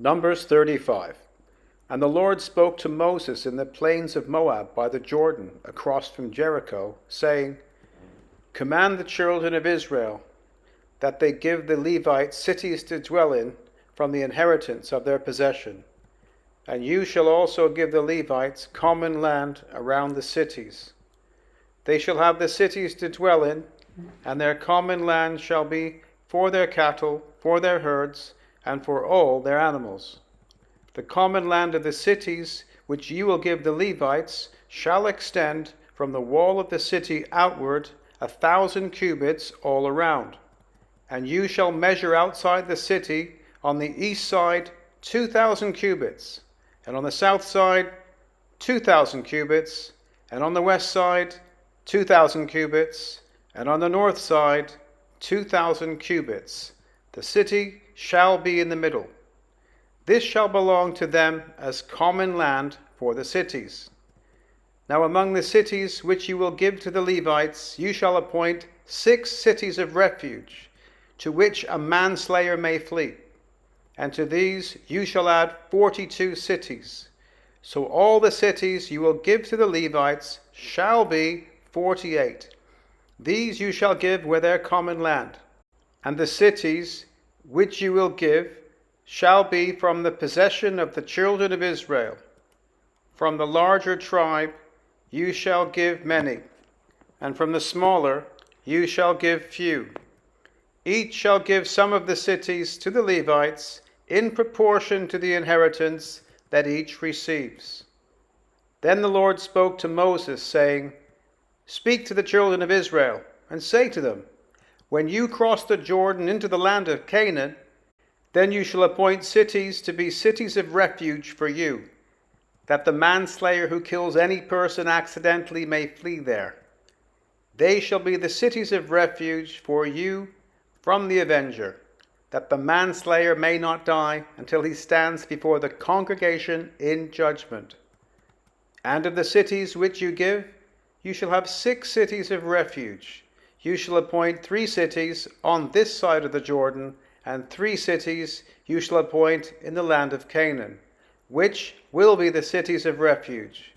Numbers 35. And the Lord spoke to Moses in the plains of Moab by the Jordan, across from Jericho, saying, Command the children of Israel that they give the Levites cities to dwell in from the inheritance of their possession. And you shall also give the Levites common land around the cities. They shall have the cities to dwell in, and their common land shall be for their cattle, for their herds, and for all their animals. The common land of the cities which you will give the Levites shall extend from the wall of the city outward 1,000 cubits all around. And you shall measure outside the city on the east side 2,000 cubits, and on the south side 2,000 cubits, and on the west side 2,000 cubits, and on the north side 2,000 cubits. The city shall be in the middle. This shall belong to them as common land for the cities. Now among the cities which you will give to the Levites, you shall appoint 6 cities of refuge, to which a manslayer may flee. And to these you shall add 42 cities. So all the cities you will give to the Levites shall be 48. These you shall give with their common land. And the cities which you will give shall be from the possession of the children of Israel. From the larger tribe you shall give many, and from the smaller you shall give few. Each shall give some of the cities to the Levites in proportion to the inheritance that each receives. Then the Lord spoke to Moses, saying, Speak to the children of Israel, and say to them, When you cross the Jordan into the land of Canaan, then you shall appoint cities to be cities of refuge for you, that the manslayer who kills any person accidentally may flee there. They shall be the cities of refuge for you from the avenger, that the manslayer may not die until he stands before the congregation in judgment. And of the cities which you give, you shall have 6 cities of refuge. You shall appoint 3 cities on this side of the Jordan, and 3 cities you shall appoint in the land of Canaan, which will be the cities of refuge.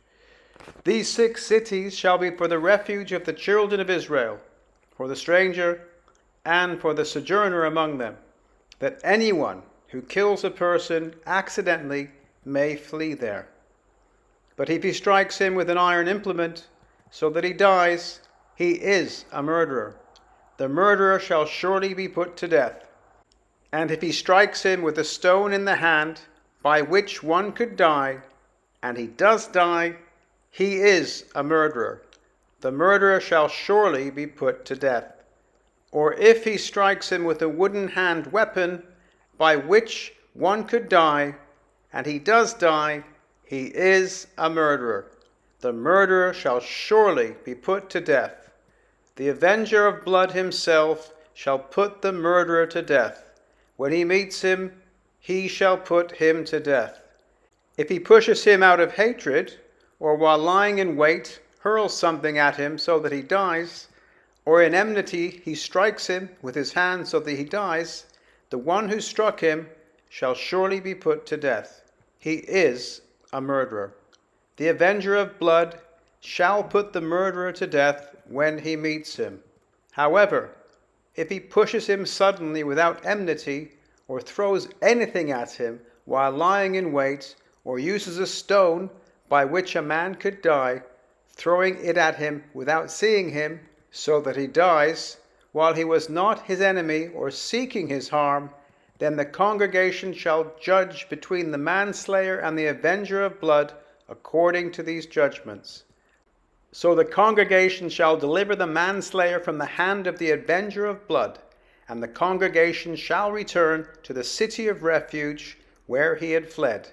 These 6 cities shall be for the refuge of the children of Israel, for the stranger, and for the sojourner among them, that anyone who kills a person accidentally may flee there. But if he strikes him with an iron implement, so that he dies, he is a murderer. The murderer shall surely be put to death. And if he strikes him with a stone in the hand, by which one could die, and he does die, he is a murderer. The murderer shall surely be put to death. Or if he strikes him with a wooden hand weapon, by which one could die, and he does die, he is a murderer. The murderer shall surely be put to death. The avenger of blood himself shall put the murderer to death. When he meets him, he shall put him to death. If he pushes him out of hatred, or while lying in wait, hurls something at him so that he dies, or in enmity he strikes him with his hand so that he dies, the one who struck him shall surely be put to death. He is a murderer. The avenger of blood shall put the murderer to death when he meets him. However, if he pushes him suddenly without enmity, or throws anything at him while lying in wait, or uses a stone by which a man could die, throwing it at him without seeing him, so that he dies, while he was not his enemy or seeking his harm, then the congregation shall judge between the manslayer and the avenger of blood according to these judgments. So the congregation shall deliver the manslayer from the hand of the avenger of blood, and the congregation shall return to the city of refuge where he had fled,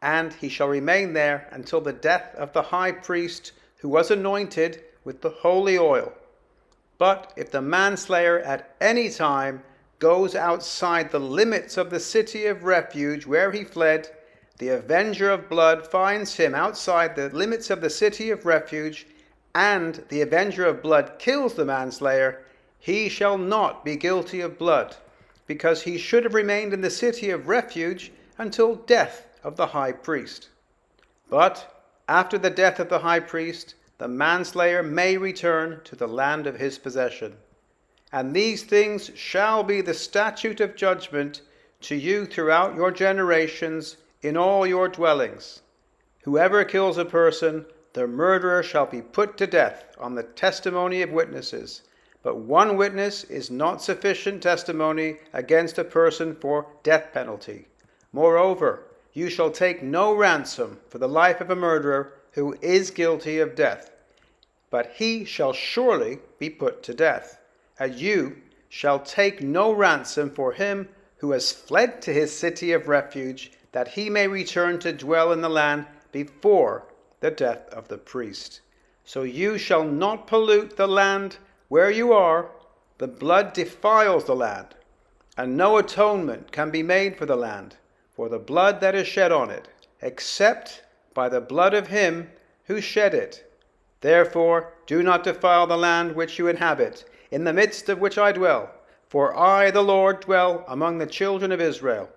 and he shall remain there until the death of the high priest who was anointed with the holy oil. But if the manslayer at any time goes outside the limits of the city of refuge where he fled, the avenger of blood finds him outside the limits of the city of refuge, and the avenger of blood kills the manslayer, he shall not be guilty of blood, because he should have remained in the city of refuge until death of the high priest. But after the death of the high priest, the manslayer may return to the land of his possession. And these things shall be the statute of judgment to you throughout your generations in all your dwellings. Whoever kills a person, the murderer shall be put to death on the testimony of witnesses. But one witness is not sufficient testimony against a person for death penalty. Moreover, you shall take no ransom for the life of a murderer who is guilty of death, but he shall surely be put to death. And you shall take no ransom for him who has fled to his city of refuge, that he may return to dwell in the land before the death of the priest. So you shall not pollute the land where you are. The blood defiles the land, and no atonement can be made for the land, for the blood that is shed on it, except by the blood of him who shed it. Therefore do not defile the land which you inhabit, in the midst of which I dwell. For I, the Lord, dwell among the children of Israel,